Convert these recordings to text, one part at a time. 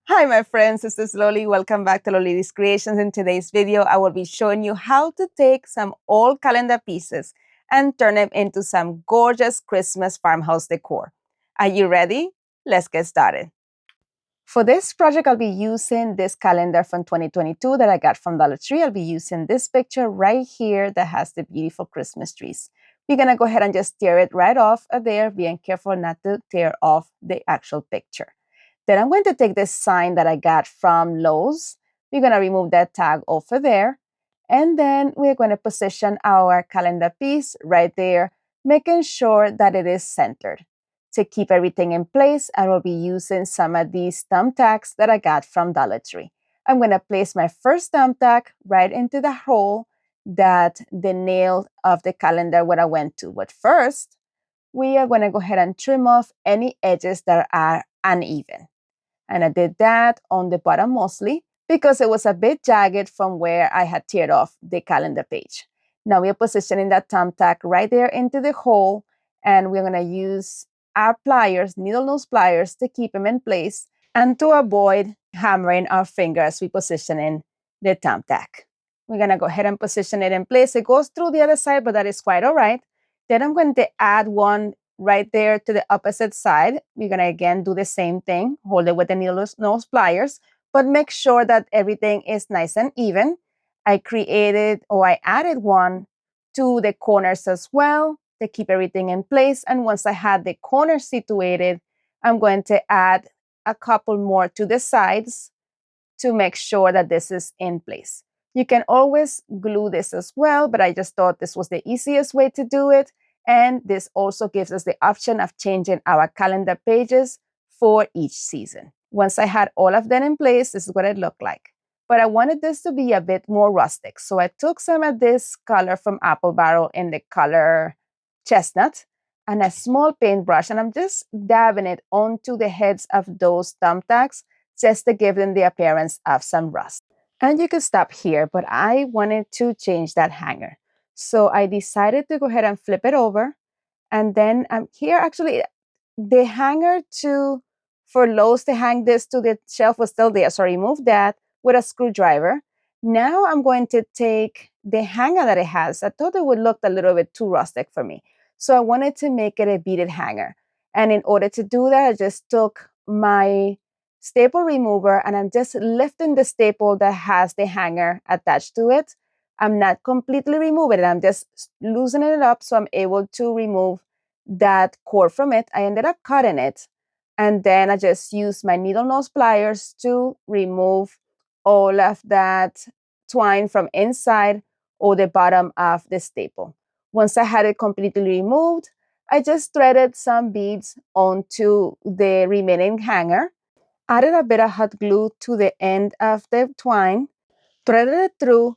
Hi, my friends. This is Loli. Welcome back to Loli's Creations. In today's video, I will be showing you how to take some old calendar pieces and turn them into some gorgeous Christmas farmhouse decor. Are you ready? Let's get started. For this project, I'll be using this calendar from 2022 that I got from Dollar Tree. I'll be using this picture right here that has the beautiful Christmas trees. We're going to go ahead and just tear it right off of there, being careful not to tear off the actual picture. Then I'm going to take this sign that I got from Lowe's. We're going to remove that tag off of there. And then we're going to position our calendar piece right there, making sure that it is centered. To keep everything in place, I will be using some of these thumbtacks that I got from Dollar Tree. I'm going to place my first thumbtack right into the hole that the nail of the calendar would have went to. But first, we are going to go ahead and trim off any edges that are uneven. And I did that on the bottom mostly because it was a bit jagged from where I had teared off the calendar page. Now we are positioning that thumbtack right there into the hole, and we're going to use our pliers, needle nose pliers, to keep them in place and to avoid hammering our finger as we position in the thumbtack. We're going to go ahead and position it in place. It goes through the other side, but that is quite all right. Then I'm going to add one right there to the opposite side. We're going to again do the same thing, hold it with the needle nose pliers, but make sure that everything is nice and even. I added one to the corners as well to keep everything in place. And once I had the corners situated, I'm going to add a couple more to the sides to make sure that this is in place. You can always glue this as well, but I just thought this was the easiest way to do it. And this also gives us the option of changing our calendar pages for each season. Once I had all of them in place, this is what it looked like. But I wanted this to be a bit more rustic. So I took some of this color from Apple Barrel in the color chestnut and a small paintbrush, and I'm just dabbing it onto the heads of those thumbtacks just to give them the appearance of some rust. And you can stop here, but I wanted to change that hanger. So I decided to go ahead and flip it over. And then here, actually, the hanger for Lowe's to hang this to the shelf was still there. So I removed that with a screwdriver. Now I'm going to take the hanger that it has. I thought it would look a little bit too rustic for me. So I wanted to make it a beaded hanger. And in order to do that, I just took my staple remover and I'm just lifting the staple that has the hanger attached to it. I'm not completely removing it. I'm just loosening it up so I'm able to remove that cord from it. I ended up cutting it. And then I just used my needle nose pliers to remove all of that twine from inside or the bottom of the staple. Once I had it completely removed, I just threaded some beads onto the remaining hanger, added a bit of hot glue to the end of the twine, threaded it through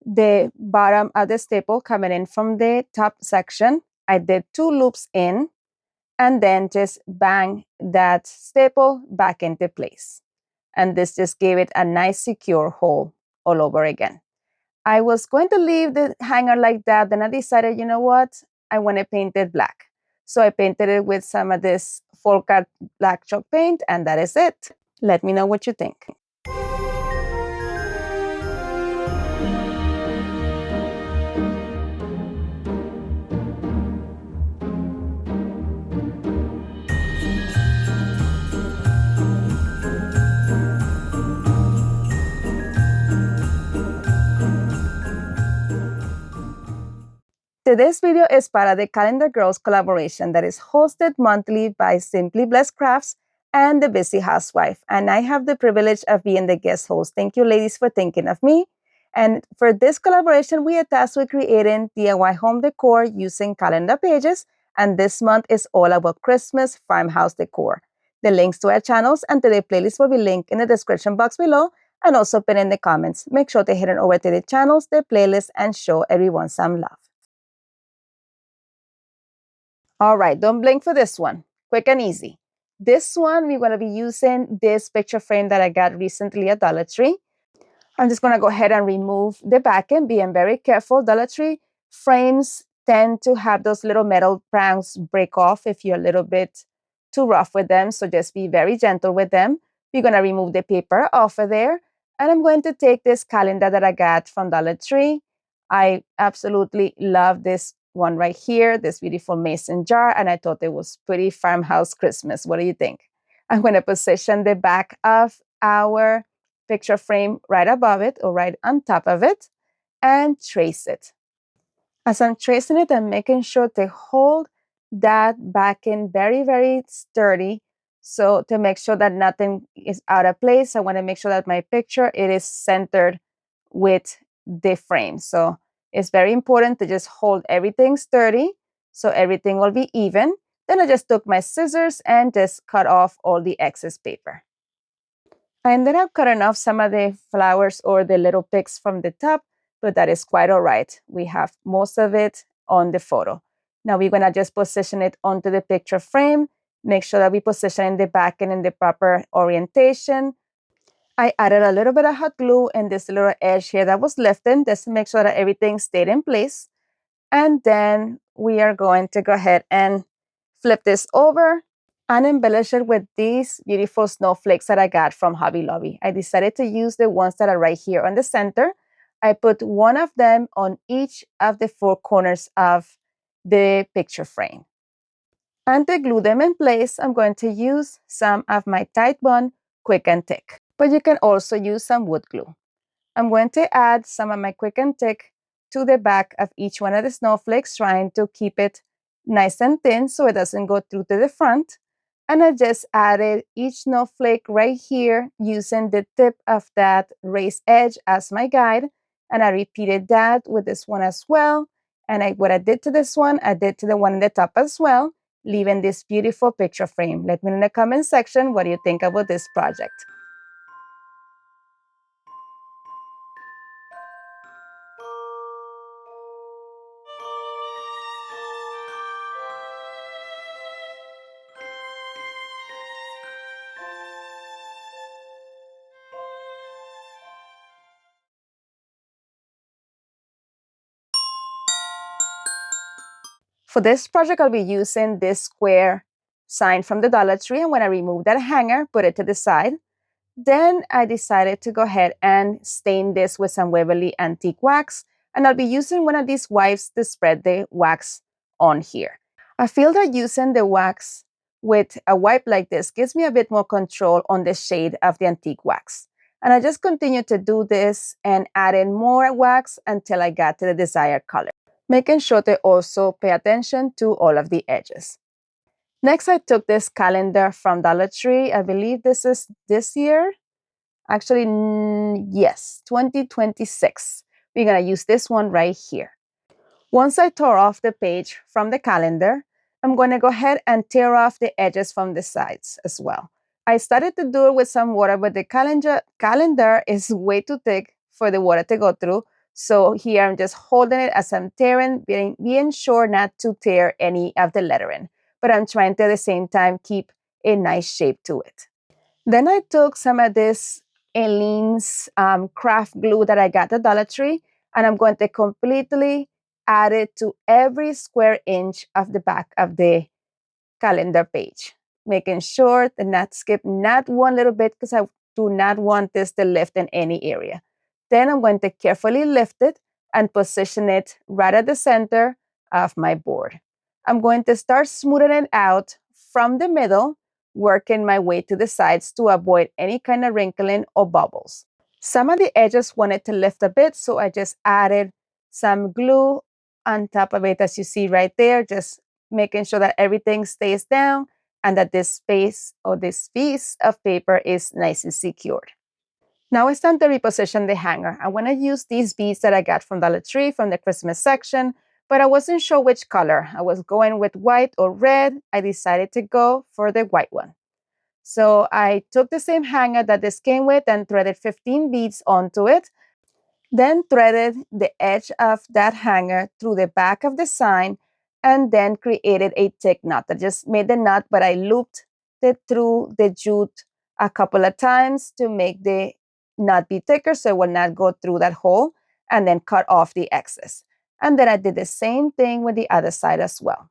the bottom of the staple coming in from the top section. I did 2 loops in and then just bang that staple back into place. And this just gave it a nice secure hole all over again. I was going to leave the hanger like that. Then I decided, you know what? I want to paint it black. So I painted it with some of this folk art black chalk paint, and that is it. Let me know what you think. Today's video is part of the Calendar Girls collaboration that is hosted monthly by Simply Blessed Crafts and The Busy Housewife. And I have the privilege of being the guest host. Thank you, ladies, for thinking of me. And for this collaboration, we are tasked with creating DIY home decor using calendar pages. And this month is all about Christmas farmhouse decor. The links to our channels and to the playlist will be linked in the description box below and also pinned in the comments. Make sure to head on over to the channels, the playlist, and show everyone some love. All right, don't blink for this one. Quick and easy. This one, we're going to be using this picture frame that I got recently at Dollar Tree. I'm just going to go ahead and remove the back end, being very careful. Dollar Tree frames tend to have those little metal prongs break off if you're a little bit too rough with them, so just be very gentle with them. We're going to remove the paper off of there. And I'm going to take this calendar that I got from Dollar Tree. I absolutely love this one right here, this beautiful mason jar, and I thought it was pretty farmhouse Christmas. What do you think? I'm going to position the back of our picture frame right above it or right on top of it and trace it. As I'm tracing it, I'm making sure to hold that back in very, very sturdy. So to make sure that nothing is out of place, I want to make sure that my picture, it is centered with the frame. So it's very important to just hold everything sturdy so everything will be even. Then I just took my scissors and just cut off all the excess paper. I ended up cutting off some of the flowers or the little pics from the top, but that is quite all right. We have most of it on the photo. Now we're gonna just position it onto the picture frame. Make sure that we position in the back and in the proper orientation. I added a little bit of hot glue in this little edge here that was lifted just to make sure that everything stayed in place. And then we are going to go ahead and flip this over and embellish it with these beautiful snowflakes that I got from Hobby Lobby. I decided to use the ones that are right here on the center. I put one of them on each of the four corners of the picture frame. And to glue them in place, I'm going to use some of my Tide Bond Quick and Thick, but you can also use some wood glue. I'm going to add some of my Quick and Thick to the back of each one of the snowflakes, trying to keep it nice and thin so it doesn't go through to the front. And I just added each snowflake right here using the tip of that raised edge as my guide. And I repeated that with this one as well. And what I did to this one, I did to the one in the top as well, leaving this beautiful picture frame. Let me know in the comment section what do you think about this project. For this project, I'll be using this square sign from the Dollar Tree. And when I remove that hanger, put it to the side. Then I decided to go ahead and stain this with some Waverly Antique Wax. And I'll be using one of these wipes to spread the wax on here. I feel that using the wax with a wipe like this gives me a bit more control on the shade of the antique wax. And I just continue to do this and add in more wax until I got to the desired color, making sure to also pay attention to all of the edges. Next, I took this calendar from Dollar Tree. I believe this is this year. Actually, yes, 2026. We're going to use this one right here. Once I tore off the page from the calendar, I'm going to go ahead and tear off the edges from the sides as well. I started to do it with some water, but the calendar is way too thick for the water to go through. So here I'm just holding it as I'm tearing, being sure not to tear any of the lettering. But I'm trying to at the same time keep a nice shape to it. Then I took some of this Aleene's craft glue that I got at Dollar Tree, and I'm going to completely add it to every square inch of the back of the calendar page, making sure to not skip not one little bit because I do not want this to lift in any area. Then I'm going to carefully lift it and position it right at the center of my board. I'm going to start smoothing it out from the middle, working my way to the sides to avoid any kind of wrinkling or bubbles. Some of the edges wanted to lift a bit, so I just added some glue on top of it, as you see right there, just making sure that everything stays down and that this space or this piece of paper is nice and secured. Now it's time to reposition the hanger. I want to use these beads that I got from Dollar Tree from the Christmas section, but I wasn't sure which color. I was going with white or red. I decided to go for the white one. So I took the same hanger that this came with and threaded 15 beads onto it. Then threaded the edge of that hanger through the back of the sign and then created a thick knot. I just made the knot, but I looped it through the jute a couple of times to make the knot be thicker so it will not go through that hole, and then cut off the excess. And then I did the same thing with the other side as well.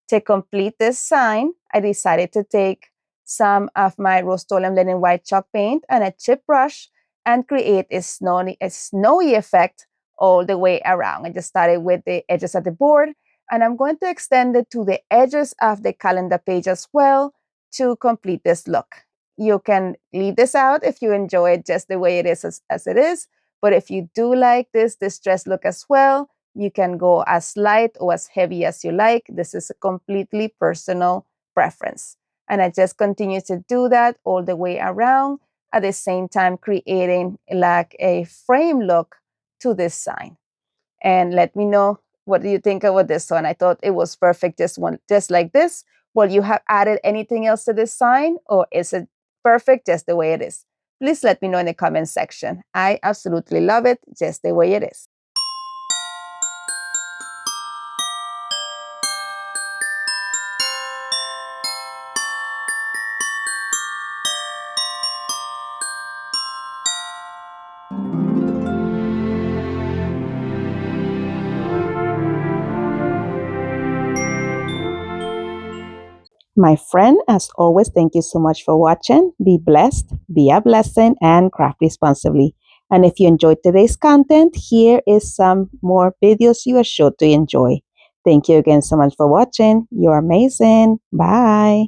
To complete this sign, I decided to take some of my Rust-Oleum linen white chalk paint and a chip brush and create a snowy effect all the way around. I just started with the edges of the board, and I'm going to extend it to the edges of the calendar page as well to complete this look. You can leave this out if you enjoy it just the way it is as it is, but if you do like this distressed look as well, you can go as light or as heavy as you like. This is a completely personal preference. And I just continue to do that all the way around, at the same time creating like a frame look to this sign. And let me know, what do you think about this one? I thought it was perfect, just like this. Will you have added anything else to this sign, or is it perfect just the way it is? Please let me know in the comment section. I absolutely love it just the way it is. My friend, as always, thank you so much for watching. Be blessed, be a blessing, and craft responsibly. And if you enjoyed today's content, here is some more videos you are sure to enjoy. Thank you again so much for watching. You're amazing. Bye.